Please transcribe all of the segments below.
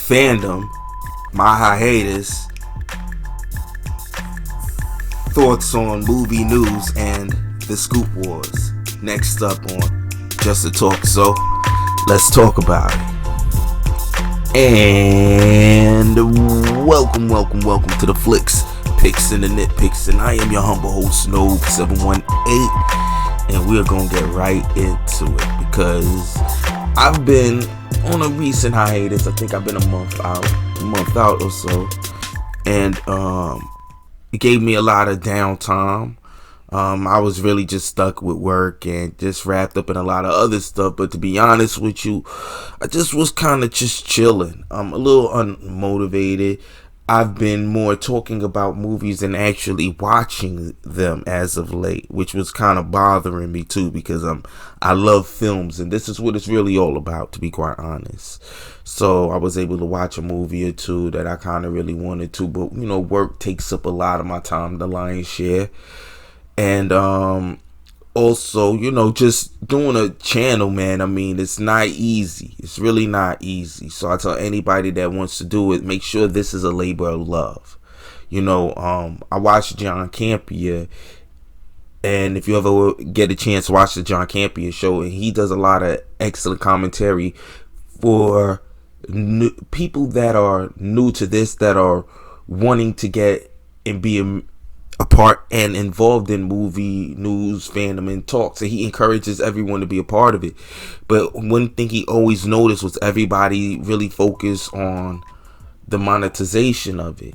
Fandom, my hiatus, thoughts on movie news, and the scoop wars. Next up on Just to Talk, so let's talk about it. And welcome to the Flicks, Picks, and the Nitpicks, and I am your humble host, Snobe718, and we're gonna get right into it because I've been on a recent hiatus. I think I've been a month out or so, and it gave me a lot of downtime. I was really just stuck with work and just wrapped up in a lot of other stuff. But to be honest with you, I just was kind of just chilling. I'm a little unmotivated. I've been more talking about movies and actually watching them as of late, which was kind of bothering me too, because I love films and this is what it's really all about, to be quite honest. So I was able to watch a movie or two that I kind of really wanted to, but work takes up a lot of my time, the lion's share. And also, just doing a channel, man, I mean, it's not easy. It's really not easy. So I tell anybody that wants to do it, make sure this is a labor of love. I watched John Campea, and if you ever get a chance to watch the John Campea show, and he does a lot of excellent commentary for people that are new to this, that are wanting to get and be a part and involved in movie news, fandom, and talks. And he encourages everyone to be a part of it. But one thing he always noticed was everybody really focused on the monetization of it.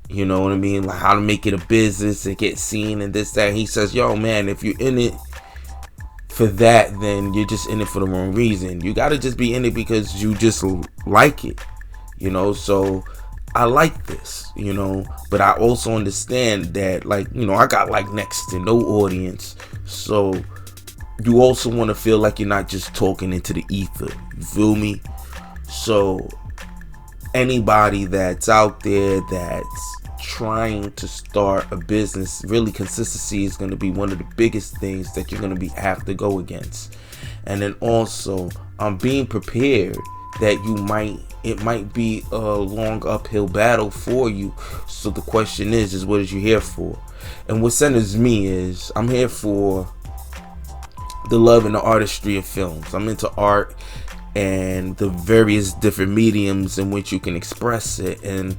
You know what I mean? Like how to make it a business and get seen and this, that. And he says, yo, man, if you're in it for that, then you're just in it for the wrong reason. You got to just be in it because you just like it, so I like this, but I also understand that, I got next to no audience. So you also want to feel like you're not just talking into the ether. You feel me? So anybody that's out there that's trying to start a business, really consistency is going to be one of the biggest things that you're going to have to go against. And then also, being prepared that it might be a long uphill battle for you. So the question is what is you here for? And what centers me is I'm here for the love and the artistry of films. I'm into art and the various different mediums in which you can express it, and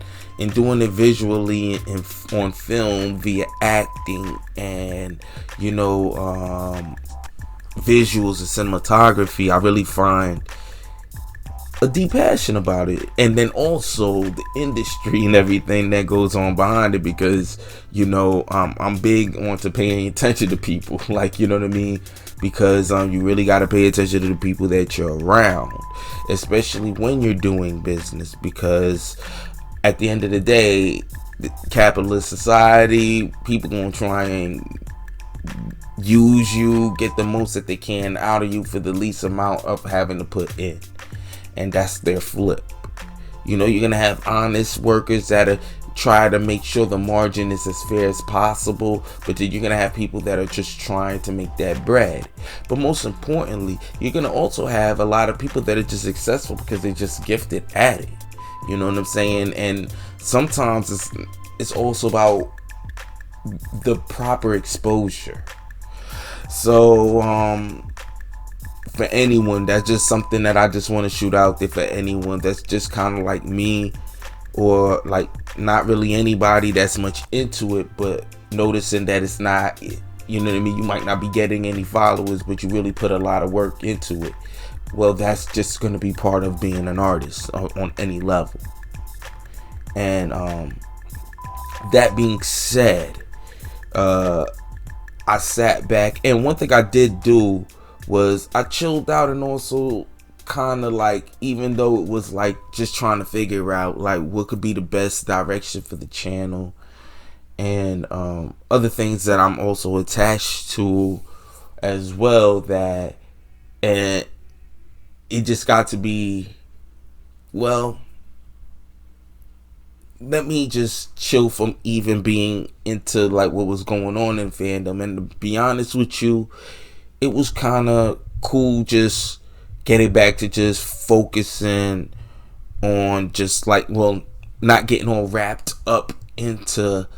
doing it visually and on film via acting and visuals and cinematography. I really find a deep passion about it. And then also the industry and everything that goes on behind it, because I'm big on to paying attention to people, you know what I mean, because you really got to pay attention to the people that you're around, especially when you're doing business, because at the end of the day, the capitalist society, people gonna try and use you, get the most that they can out of you for the least amount of having to put in. And that's their flip. You're going to have honest workers that try to make sure the margin is as fair as possible. But then you're going to have people that are just trying to make that bread. But most importantly, you're going to also have a lot of people that are just successful because they're just gifted at it. You know what I'm saying? And sometimes it's also about the proper exposure. So, for anyone, that's just something that I just want to shoot out there for anyone that's just kind of like me, or not really anybody that's much into it, but noticing that it's not, you might not be getting any followers, but you really put a lot of work into it. Well, that's just going to be part of being an artist on any level. And that being said, I sat back, and one thing I did do was I chilled out, and also kind of even though it was just trying to figure out what could be the best direction for the channel, and other things that I'm also attached to as well, and it just got to be, well, let me just chill from even being into what was going on in fandom. And to be honest with you, it was kind of cool just getting back to just focusing on just like, well, not getting all wrapped up into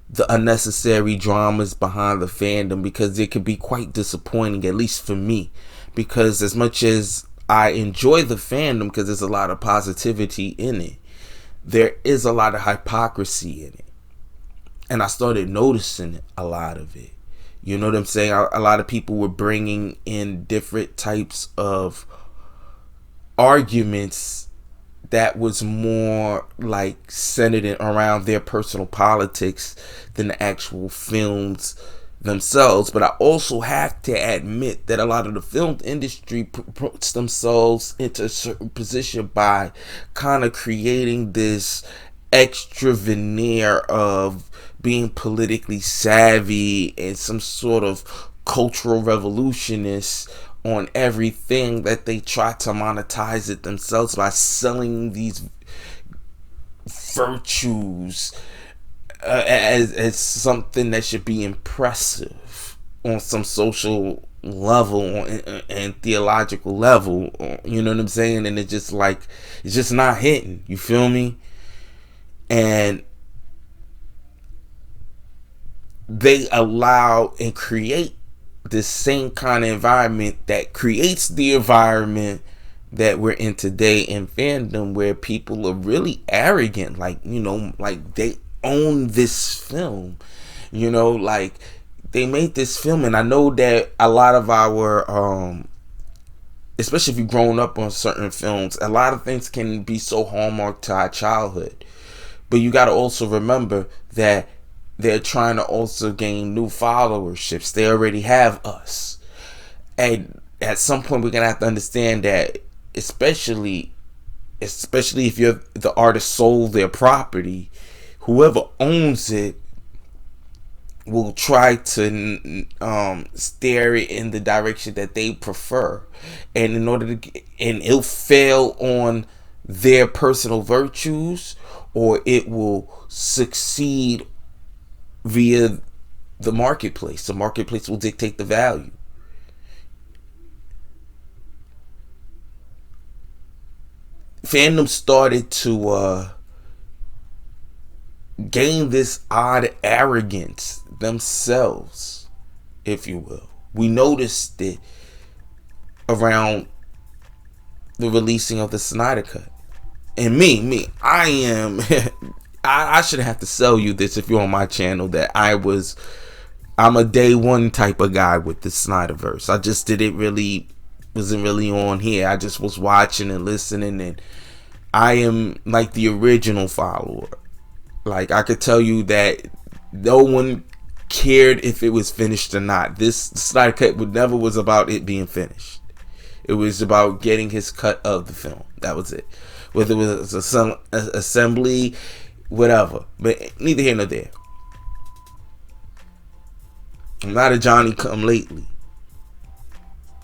the unnecessary dramas behind the fandom, because it could be quite disappointing, at least for me, because as much as I enjoy the fandom because there's a lot of positivity in it, there is a lot of hypocrisy in it, and I started noticing a lot of it. You know what I'm saying? A lot of people were bringing in different types of arguments that was more like centered around their personal politics than the actual films themselves. But I also have to admit that a lot of the film industry puts themselves into a certain position by kind of creating this extra veneer of being politically savvy and some sort of cultural revolutionist on everything that they try to monetize it themselves by selling these virtues as something that should be impressive on some social level and theological level. You know what I'm saying? And it's just like, it's just not hitting. You feel me? And they allow and create this same kind of environment that creates the environment that we're in today in fandom, where people are really arrogant, like, you know, like they own this film, you know, like they made this film. And I know that a lot of our especially if you've grown up on certain films, a lot of things can be so hallmark to our childhood, but you got to also remember that they're trying to also gain new followerships. They already have us. And at some point we're going to have to understand that, especially if you're the artist sold their property, whoever owns it will try to steer it in the direction that they prefer. And in order to, and it'll fail on their personal virtues, or it will succeed via the marketplace. The marketplace will dictate the value. Fandom started to gain this odd arrogance themselves, if you will. We noticed it around the releasing of the Snyder Cut. And me, I am I shouldn't have to sell you this if you're on my channel, that I'm a day one type of guy with the Snyderverse. I just wasn't really on here. I just was watching and listening, and I am like the original follower. Like, I could tell you that no one cared if it was finished or not. This Snyder Cut never was about it being finished. It was about getting his cut of the film. That was it. Whether it was assembly, whatever, but neither here nor there. I'm not a Johnny come lately.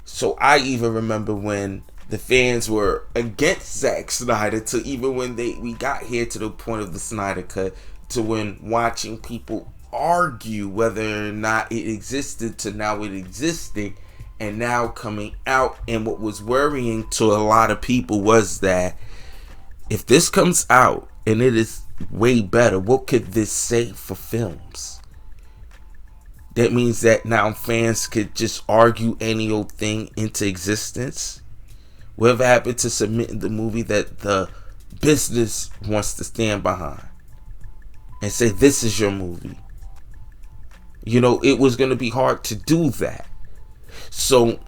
So I even remember when the fans were against Zack Snyder, to even when we got here to the point of the Snyder Cut, to when watching people argue whether or not it existed, to now it existing and now coming out. And what was worrying to a lot of people was that if this comes out and it is way better, what could this say for films? That means that now fans could just argue any old thing into existence. Whatever happened to submitting the movie that the business wants to stand behind and say, this is your movie? You know, it was going to be hard to do that. So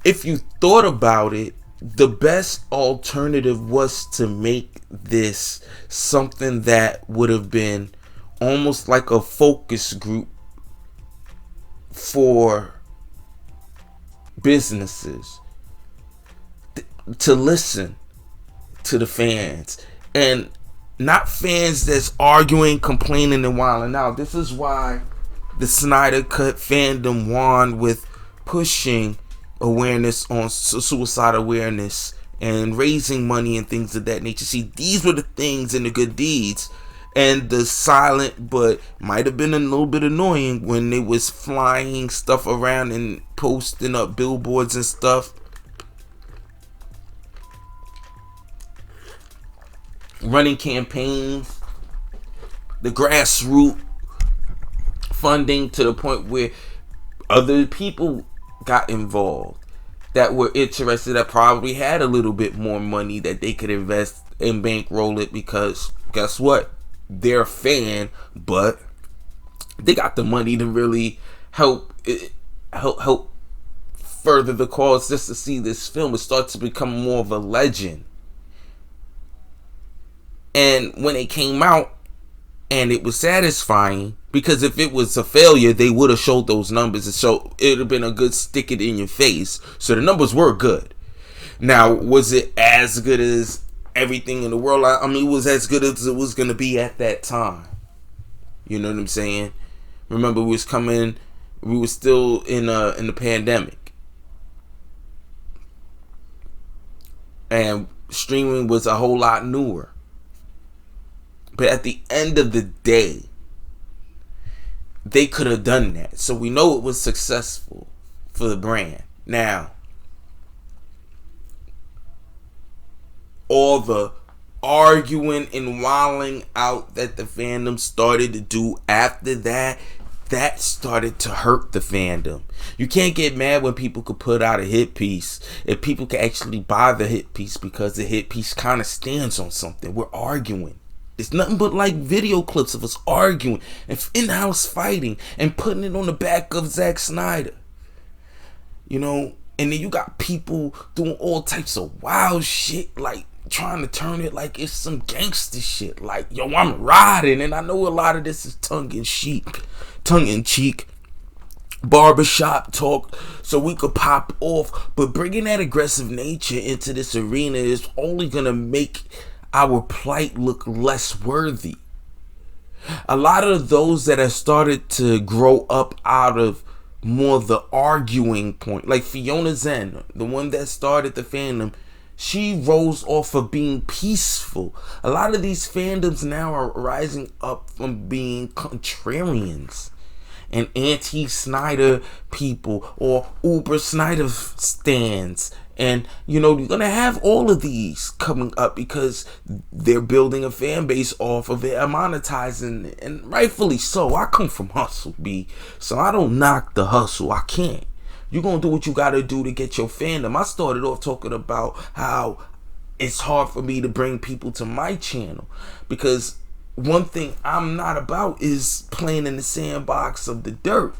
if you thought about it, the best alternative was to make this something that would have been almost like a focus group for businesses to listen to the fans, and not fans that's arguing, complaining, and wilding out. This is why the Snyder Cut fandom won with pushing awareness on suicide awareness and raising money and things of that nature. See, these were the things and the good deeds, and the silent but might have been a little bit annoying when they was flying stuff around and posting up billboards and stuff running campaigns, the grassroots funding, to the point where other people got involved that were interested, that probably had a little bit more money that they could invest and bankroll it, because guess what? They're a fan, but they got the money to really help further the cause, just to see this film. It starts to become more of a legend. And when it came out, and it was satisfying, because if it was a failure, they would have showed those numbers, and so it would have been a good stick it in your face. So the numbers were good. Now, was it as good as everything in the world? I mean, it was as good as it was going to be at that time. You know what I'm saying? Remember, we were still in the pandemic, and streaming was a whole lot newer. But at the end of the day, they could have done that. So we know it was successful for the brand. Now, all the arguing and wilding out that the fandom started to do after that, that started to hurt the fandom. You can't get mad when people could put out a hit piece, if people can actually buy the hit piece, because the hit piece kind of stands on something. We're arguing. It's nothing but like video clips of us arguing and in-house fighting and putting it on the back of Zack Snyder. You know, and then you got people doing all types of wild shit, like trying to turn it like it's some gangster shit. Like, yo, I'm riding. And I know a lot of this is tongue-in-cheek barbershop talk, so we could pop off. But bringing that aggressive nature into this arena is only going to make our plight look less worthy. A lot of those that have started to grow up out of more the arguing point, like Fiona Zen, the one that started the fandom, she rose off of being peaceful. A lot of these fandoms now are rising up from being contrarians and anti-Snyder people, or uber Snyder stands. And, you know, you're going to have all of these coming up because they're building a fan base off of it and monetizing it. And rightfully so. I come from hustle, B. So I don't knock the hustle. I can't. You're going to do what you got to do to get your fandom. I started off talking about how it's hard for me to bring people to my channel, because one thing I'm not about is playing in the sandbox of the dirt.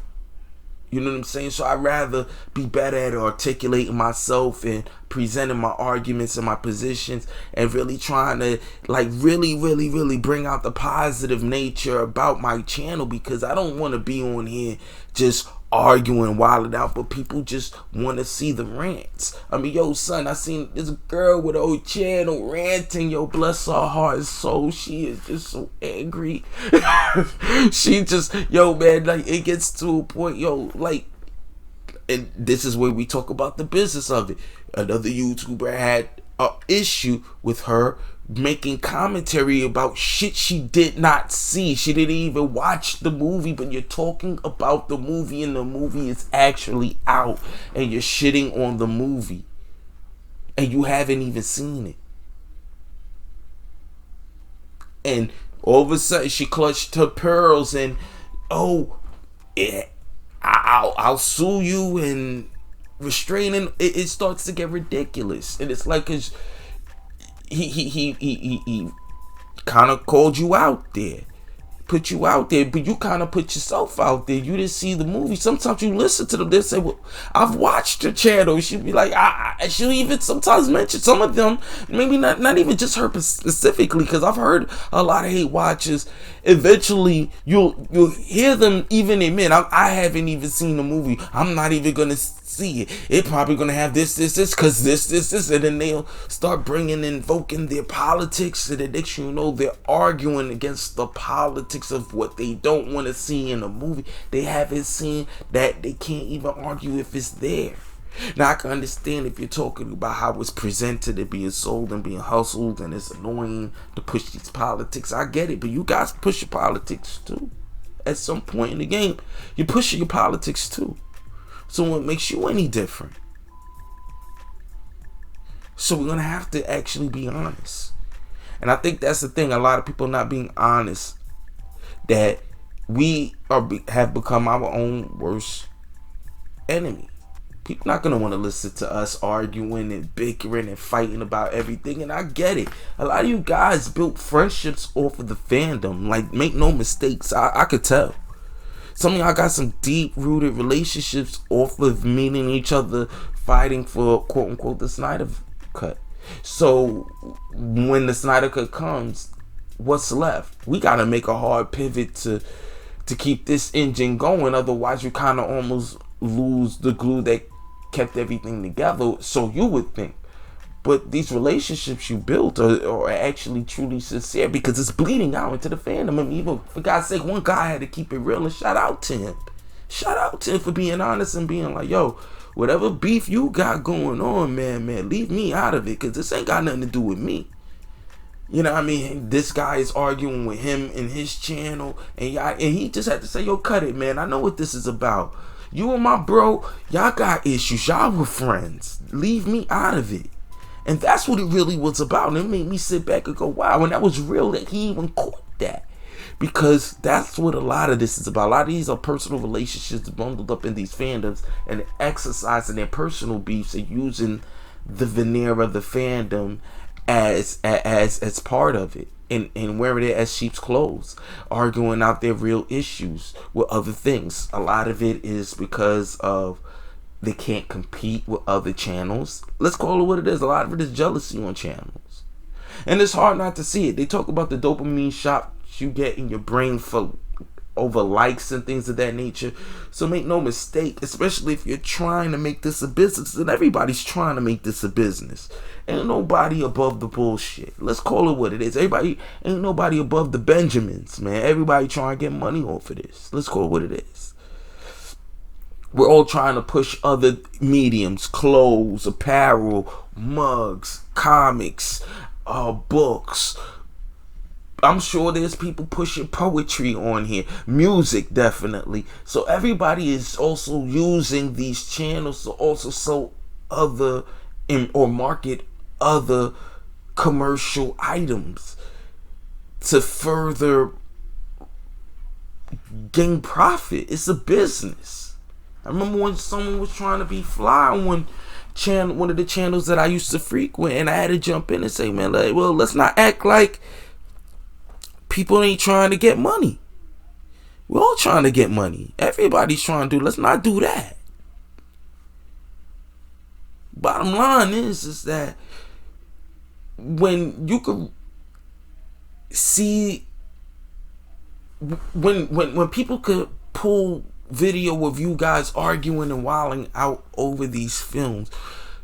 You know what I'm saying? So I'd rather be better at articulating myself and presenting my arguments and my positions, and really trying to like really bring out the positive nature about my channel, because I don't want to be on here just arguing, wilding out, but people just want to see the rants. I mean, yo, son, I seen this girl with an old channel ranting, yo, bless her heart and soul. She is just so angry. She just, yo, man, like, it gets to a point, yo, like, and this is where we talk about the business of it. Another YouTuber had an issue with her making commentary about shit she did not see. She didn't even watch the movie, but you're talking about the movie, and the movie is actually out, and you're shitting on the movie, and you haven't even seen it. And all of a sudden she clutched her pearls and, oh, yeah, I'll sue you, and restraining. It starts to get ridiculous, and it's like he kind of called you out there, put you out there, but you kind of put yourself out there. You didn't see the movie. Sometimes you listen to them, they say, well, I've watched your channel. She'll be like, she'll even sometimes mention some of them, maybe not even just her specifically, because I've heard a lot of hate watchers. Eventually you'll hear them even admit, I haven't even seen the movie, I'm not even gonna see it, it probably gonna have this because this, and then they'll start invoking their politics, and the next you know, they're arguing against the politics of what they don't want to see in a movie they haven't seen, that they can't even argue if it's there. Now, I can understand if you're talking about how it's presented and being sold and being hustled, and it's annoying to push these politics. I get it, but you guys push your politics too. At some point in the game, you're pushing your politics too. So what makes you any different? So we're going to have to actually be honest. And I think that's the thing. A lot of people not being honest, that we have become our own worst enemy. People not gonna want to listen to us arguing and bickering and fighting about everything. And I get it. A lot of you guys built friendships off of the fandom. Like, make no mistakes. I could tell. Some of y'all got some deep-rooted relationships off of meeting each other, fighting for quote-unquote the Snyder Cut. So when the Snyder Cut comes, what's left? We gotta make a hard pivot to keep this engine going. Otherwise, you kind of almost lose the glue that kept everything together. So you would think. But these relationships you built are actually truly sincere, because it's bleeding out into the fandom. I mean, even, for God's sake, one guy had to keep it real, and shout out to him. Shout out to him for being honest and being like, yo, whatever beef you got going on, man, leave me out of it, because this ain't got nothing to do with me. You know what I mean? This guy is arguing with him in his channel, and he just had to say, yo, cut it, man. I know what this is about. You and my bro, y'all got issues. Y'all were friends. Leave me out of it. And that's what it really was about. And it made me sit back and go, wow. And that was real that he even caught that. Because that's what a lot of this is about. A lot of these are personal relationships bundled up in these fandoms, and exercising their personal beefs and using the veneer of the fandom as part of it. And wearing it as sheep's clothes. Arguing out their real issues with other things. A lot of it is because of they can't compete with other channels. Let's call it what it is. A lot of it is jealousy on channels. And it's hard not to see it. They talk about the dopamine shot you get in your brain for over likes and things of that nature. So make no mistake, especially if you're trying to make this a business, and everybody's trying to make this a business. Ain't nobody above the bullshit. Let's call it what it is. Ain't nobody above the Benjamins, man. Everybody trying to get money off of this. Let's call it what it is. We're all trying to push other mediums, clothes, apparel, mugs, comics, books. I'm sure there's people pushing poetry on here, music definitely. So everybody is also using these channels to also sell other or market other commercial items to further gain profit. It's a business. I remember when someone was trying to be fly on one of the channels that I used to frequent, and I had to jump in and say, man, well, let's not act like people ain't trying to get money. We're all trying to get money. Everybody's trying to do. Let's not do that. Bottom line is that when you could see, when people could pull video of you guys arguing and wilding out over these films,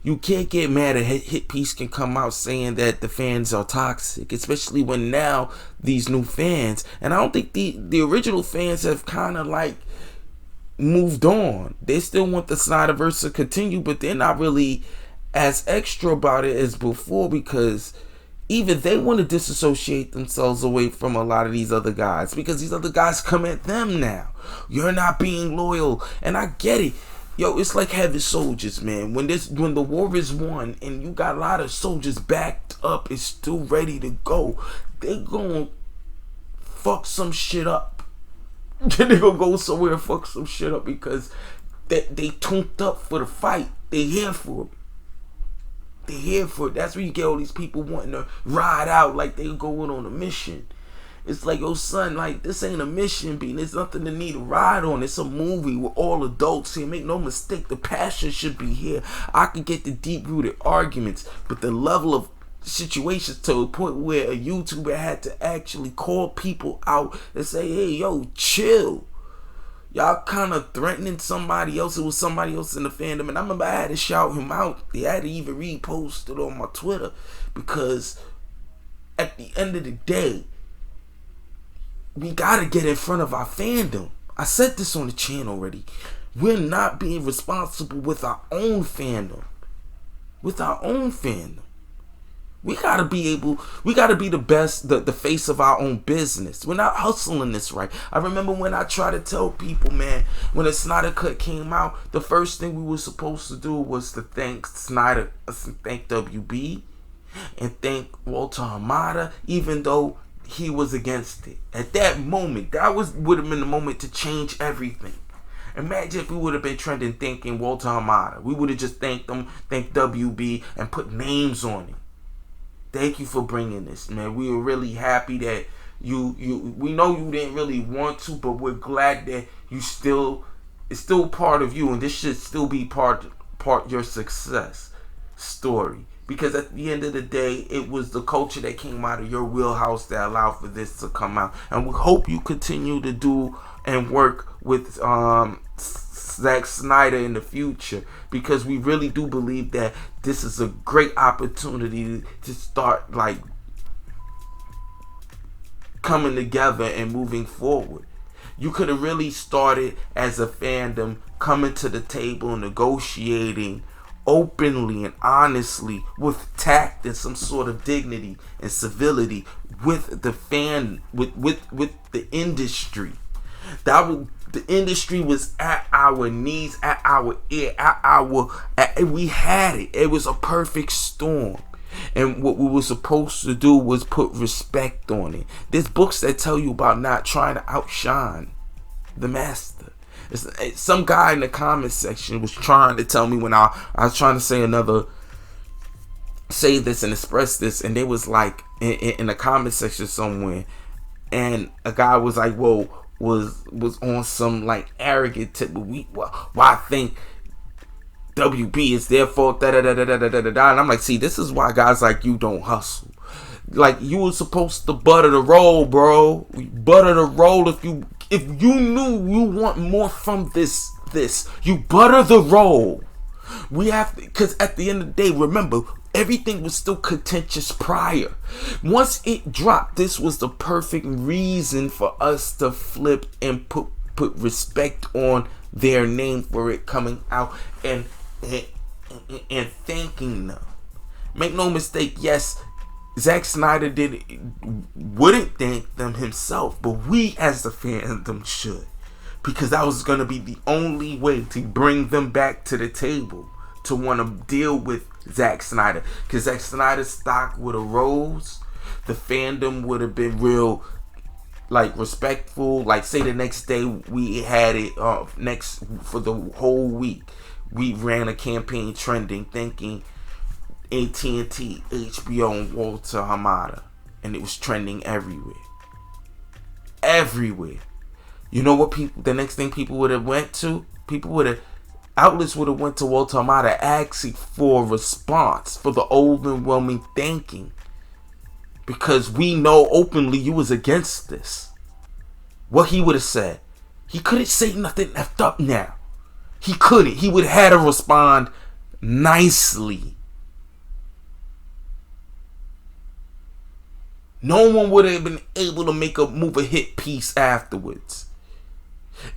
you can't get mad at Hit Piece can come out saying that the fans are toxic, especially when now these new fans, and I don't think the original fans have kind of like moved on. They still want the Snyderverse to continue, but they're not really as extra about it as before, because even they want to disassociate themselves away from a lot of these other guys, because these other guys come at them now. You're not being loyal, and I get it. Yo, it's like having soldiers, man. When the war is won and you got a lot of soldiers backed up and still ready to go, they gonna fuck some shit up. They gonna go somewhere and fuck some shit up because they tuned up for the fight. They here for it. They here for it. That's where you get all these people wanting to ride out like they going on a mission. It's like, yo, son, like, this ain't a mission, B. There's nothing to need to ride on. It's a movie. We're all adults here. Make no mistake, the passion should be here. I could get the deep-rooted arguments, but the level of situations to a point where a YouTuber had to actually call people out and say, hey, yo, chill. Y'all kind of threatening somebody else. It was somebody else in the fandom. And I remember I had to shout him out. They had to even repost it on my Twitter, because at the end of the day, we gotta get in front of our fandom. I said this on the channel already. We're not being responsible with our own fandom. With our own fandom. We gotta be the best, the face of our own business. We're not hustling this right. I remember when I tried to tell people, man, when the Snyder Cut came out, the first thing we were supposed to do was to thank Snyder, thank WB. and thank Walter Hamada, even though he was against it. At that moment, that would have been the moment to change everything. Imagine if we would have been trending thanking Walter Hamada. We would have just thanked them, thanked WB, and put names on it. Thank you for bringing this, man. We were really happy that we know you didn't really want to, but we're glad that it's still part of you, and this should still be part your success story. Because at the end of the day, it was the culture that came out of your wheelhouse that allowed for this to come out. And we hope you continue to do and work with Zack Snyder in the future, because we really do believe that this is a great opportunity to start like coming together and moving forward. You could have really started as a fandom, coming to the table, negotiating openly and honestly with tact and some sort of dignity and civility with the with the industry. The industry was at our knees, at our ear, we had it. It was a perfect storm. And what we were supposed to do was put respect on it. There's books that tell you about not trying to outshine the master. Some guy in the comment section was trying to tell me when I was trying to say this and express this, and they was like in the comment section somewhere, and a guy was like, "Whoa." Was on some like arrogant tip, but why I think WB is their fault, da da da da da da da da. And I'm like, see, this is why guys like you don't hustle. Like, you were supposed to butter the roll, bro. Butter the roll. If you knew you want more from this, you butter the roll. We have to, because at the end of the day, remember, everything was still contentious prior. Once it dropped, this was the perfect reason for us to flip and put respect on their name for it coming out and thanking them. Make no mistake, yes, Zack Snyder wouldn't thank them himself, but we as the fandom should, because that was going to be the only way to bring them back to the table to want to deal with Zack Snyder. Because Zack Snyder's stock would have rose, the fandom would have been real like respectful. Like, say the next day we had it for the whole week, we ran a campaign trending thanking AT&T, HBO, and Walter Hamada, and it was trending everywhere. You know what the next thing people would have went to? Outlets would have went to Walter Hamada asking for a response for the overwhelming thanking, because we know openly you was against this. What he would have said, he couldn't say nothing effed up now. He couldn't. He would have had to respond nicely. No one would have been able to make a hit piece afterwards.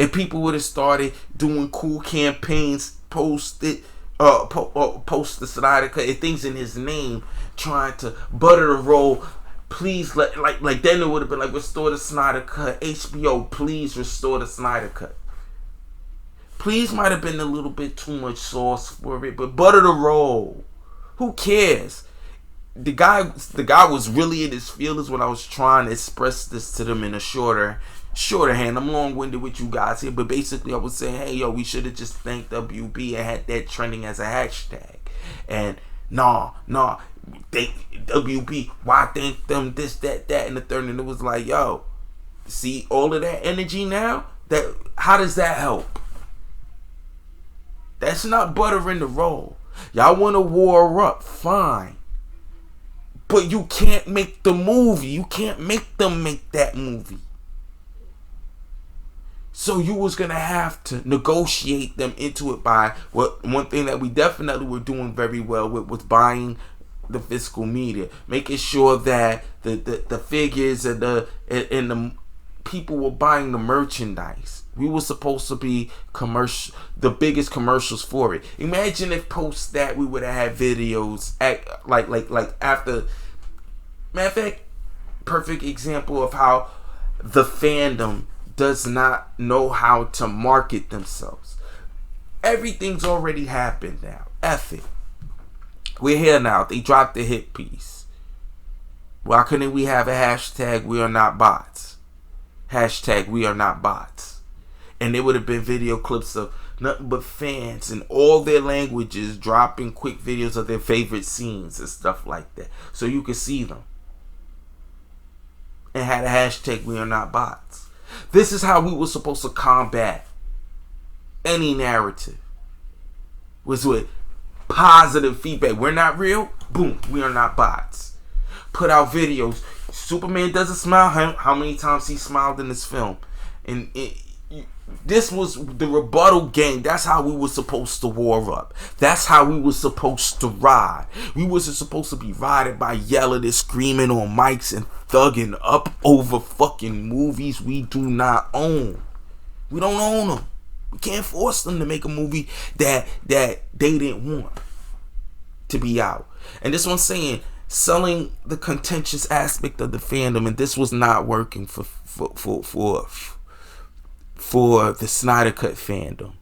And people would have started doing cool campaigns, post the Snyder Cut and things in his name, trying to butter the roll. Please, like then it would have been like, restore the Snyder Cut. HBO, please restore the Snyder Cut. Please might have been a little bit too much sauce for it, but butter the roll. Who cares? The guy was really in his feelings when I was trying to express this to them in a shorter hand. I'm long-winded with you guys here, but basically I was saying, hey, yo, we should have just thanked WB and had that trending as a hashtag. And WB, why thank them, this, that, and the third? And it was like, yo, see all of that energy now? How does that help? That's not buttering the roll. Y'all want to war up, fine. But you can't make the movie. You can't make them make that movie. So you was going to have to negotiate them into it by one thing that we definitely were doing very well with was buying the physical media. Making sure that the figures and the people were buying the merchandise. We were supposed to be the biggest commercials for it. Imagine if post that we would have had videos like after. Matter of fact, perfect example of how the fandom does not know how to market themselves. Everything's already happened now. F it. We're here now. They dropped the hit piece. Why couldn't we have a hashtag we are not bots? Hashtag we are not bots. And there would have been video clips of nothing but fans in all their languages dropping quick videos of their favorite scenes and stuff like that. So you could see them. And had a hashtag we are not bots. This is how we were supposed to combat any narrative. Was with positive feedback. We're not real. Boom. We are not bots. Put out videos. Superman doesn't smile. How many times he smiled in this film? And this was the rebuttal game. That's how we were supposed to war up. That's how we were supposed to ride. We wasn't supposed to be riding by yelling and screaming on mics and thugging up over fucking movies we do not own. We don't own them. We can't force them to make a movie that they didn't want to be out. And this one's saying, selling the contentious aspect of the fandom, and this was not working for the Snyder Cut fandom.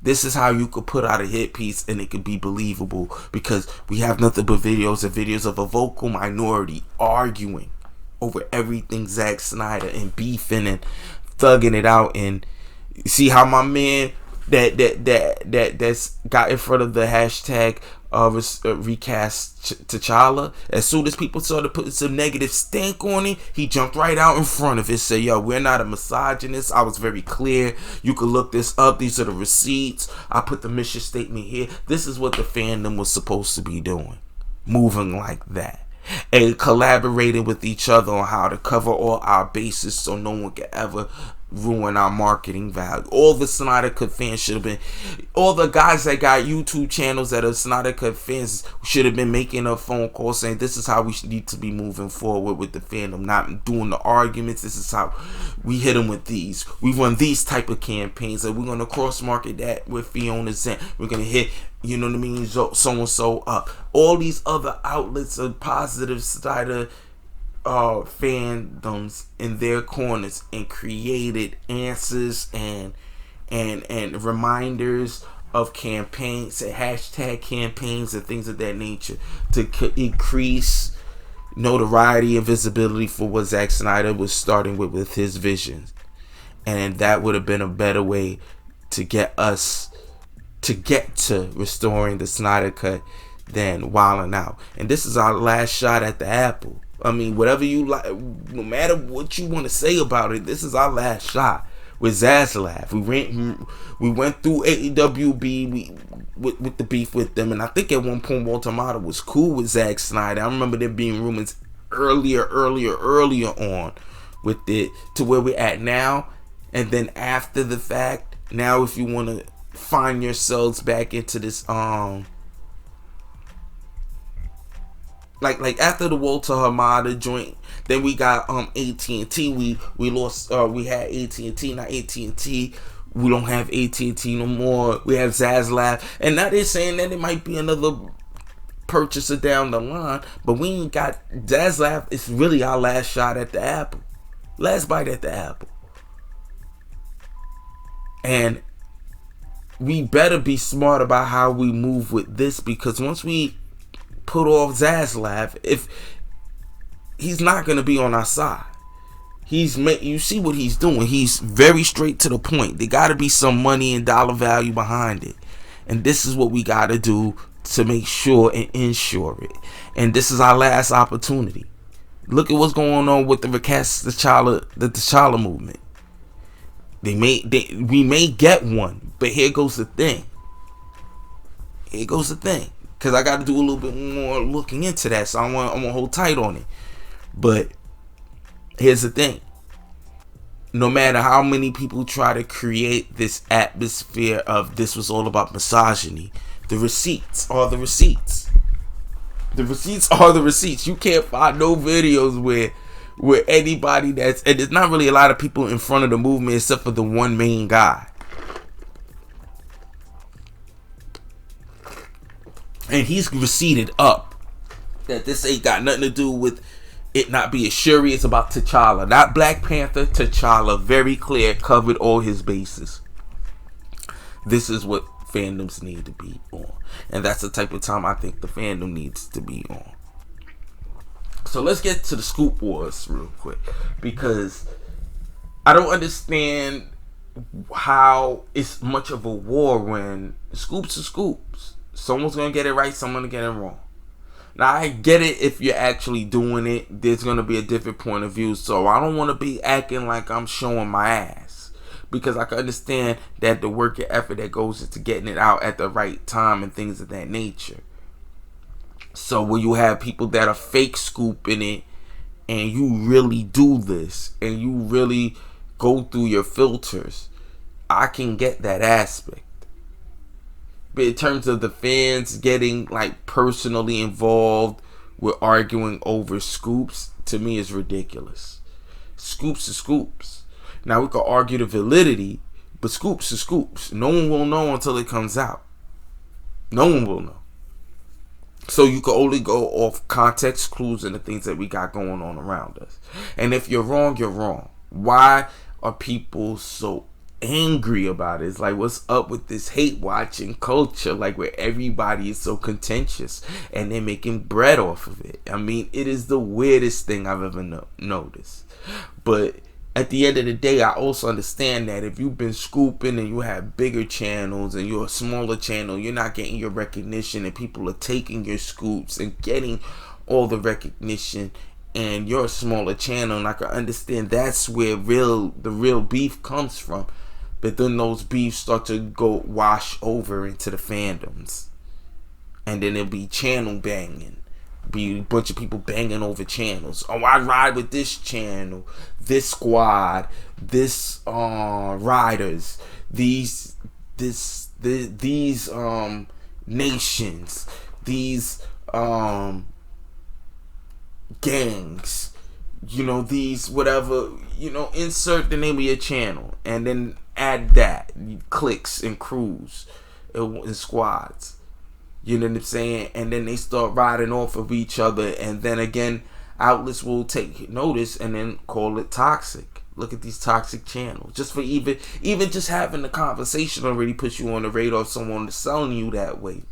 This is how you could put out a hit piece and it could be believable, because we have nothing but videos of a vocal minority arguing over everything Zack Snyder and beefing and thugging it out. And see how my man that's got in front of the hashtag recast T'Challa, as soon as people started putting some negative stank on it, he jumped right out in front of it, said, yo, we're not a misogynist. I was very clear. You can look this up. These are the receipts. I put the mission statement here. This is what the fandom was supposed to be doing, moving like that, and collaborating with each other on how to cover all our bases so no one can ever ruin our marketing value. All the Snyder Cut fans should have been, all the guys that got YouTube channels that are Snyder Cut fans should have been making a phone call saying, this is how we need to be moving forward with the fandom, not doing the arguments. This is how we hit them with these. We run these type of campaigns, and we're going to cross market that with Fiona Zent. We're going to hit, you know what I mean, so and so up. All these other outlets of positive Snyder fandoms in their corners, and created answers and reminders of campaigns and hashtag campaigns and things of that nature to increase notoriety and visibility for what Zack Snyder was starting with his visions. And that would have been a better way to get us to get to restoring the Snyder Cut than wilding out. And this is our last shot at the apple. I mean, whatever you like, no matter what you want to say about it, this is our last shot with Zaslav. We went through AEWB with the beef with them, and I think at one point Walter Mata was cool with Zack Snyder. I remember there being rumors earlier on with it to where we're at now. And then after the fact, now if you want to find yourselves back into this like after the Walter Hamada joint, then we got AT&T. We lost. We had AT&T, not AT&T. We don't have AT&T no more. We have Zaslav, and now they're saying that it might be another purchaser down the line. But we ain't got Zaslav. It's really our last shot at the apple, last bite at the apple, and we better be smart about how we move with this, because once we put off Zaslav, if he's not going to be on our side, you see what he's doing. He's very straight to the point. There got to be some money and dollar value behind it, and this is what we got to do to make sure and ensure it. And this is our last opportunity. Look at what's going on with the recast T'Challa movement. We may get one, but here goes the thing. Because I got to do a little bit more looking into that, so I'm gonna hold tight on it. But here's the thing. No matter how many people try to create this atmosphere of this was all about misogyny, the receipts are the receipts. The receipts are the receipts. You can't find no videos where anybody and there's not really a lot of people in front of the movement except for the one main guy. And he's receded up that this ain't got nothing to do with it not being Shuri. It's about T'Challa, not Black Panther. T'Challa, very clear, covered all his bases. This is what fandoms need to be on. And that's the type of time I think the fandom needs to be on. So let's get to the scoop wars real quick, because I don't understand how it's much of a war when scoops are scoops. Someone's going to get it right, someone's going to get it wrong. Now, I get it if you're actually doing it. There's going to be a different point of view. So I don't want to be acting like I'm showing my ass, because I can understand that the work and effort that goes into getting it out at the right time and things of that nature. So when you have people that are fake scooping it, and you really do this, and you really go through your filters, I can get that aspect. But in terms of the fans getting like personally involved with arguing over scoops, to me is ridiculous. Scoops are scoops. Now we could argue the validity, but scoops are scoops. No one will know until it comes out. No one will know. So you can only go off context clues and the things that we got going on around us. And if you're wrong, you're wrong. Why are people so angry about it? It's like, what's up with this hate watching culture, like where everybody is so contentious and they're making bread off of it? I mean, it is the weirdest thing I've ever noticed. But at the end of the day, I also understand that if you've been scooping and you have bigger channels and you're a smaller channel, you're not getting your recognition, and people are taking your scoops and getting all the recognition, and you're a smaller channel, and I can understand that's where the real beef comes from. But then those beefs start to go wash over into the fandoms, and then it'll be channel banging. Be a bunch of people banging over channels. Oh, I ride with this channel, this squad, this riders, these nations, these gangs, these whatever, insert the name of your channel and then add that cliques and crews and squads. You know what I'm saying? And then they start riding off of each other, and then again, outlets will take notice and then call it toxic. Look at these toxic channels. Just for even just having the conversation already puts you on the radar of someone selling you that way.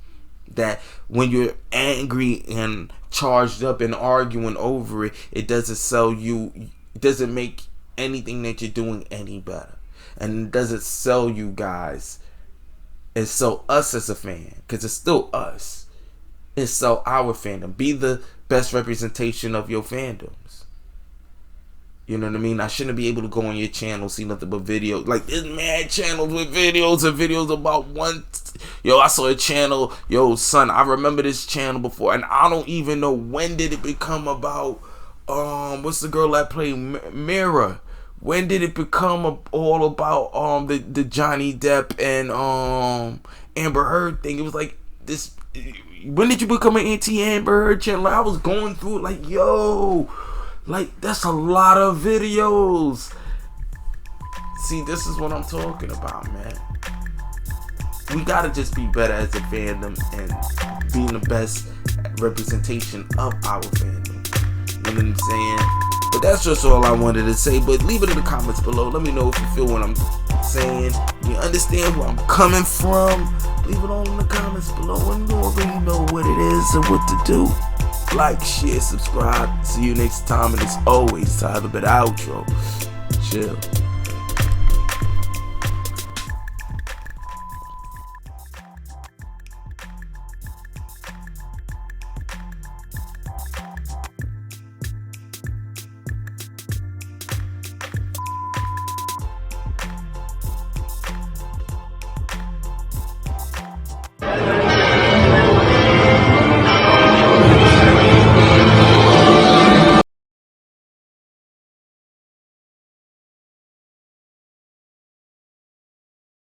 That when you're angry and charged up and arguing over it, it doesn't sell you. It doesn't make anything that you're doing any better, and it doesn't sell you guys. And sell us as a fan, because it's still us. And sell our fandom. Be the best representation of your fandoms. You know what I mean? I shouldn't be able to go on your channel, see nothing but videos. Like, there's mad channels with videos and videos about one. I saw a channel. Son, I remember this channel before, and I don't even know when did it become about. What's the girl that played Mira? When did it become all about the Johnny Depp and Amber Heard thing? It was like this. When did you become an anti-Amber Heard channel? I was going through it like, that's a lot of videos. See, this is what I'm talking about, man. We gotta just be better as a fandom and being the best representation of our fandom. You know what I'm saying? But that's just all I wanted to say. But leave it in the comments below. Let me know if you feel what I'm saying. You understand where I'm coming from. Leave it all in the comments below. And you already know what it is and what to do. Like, share, subscribe. See you next time. And as always, to have a better outro. Chill.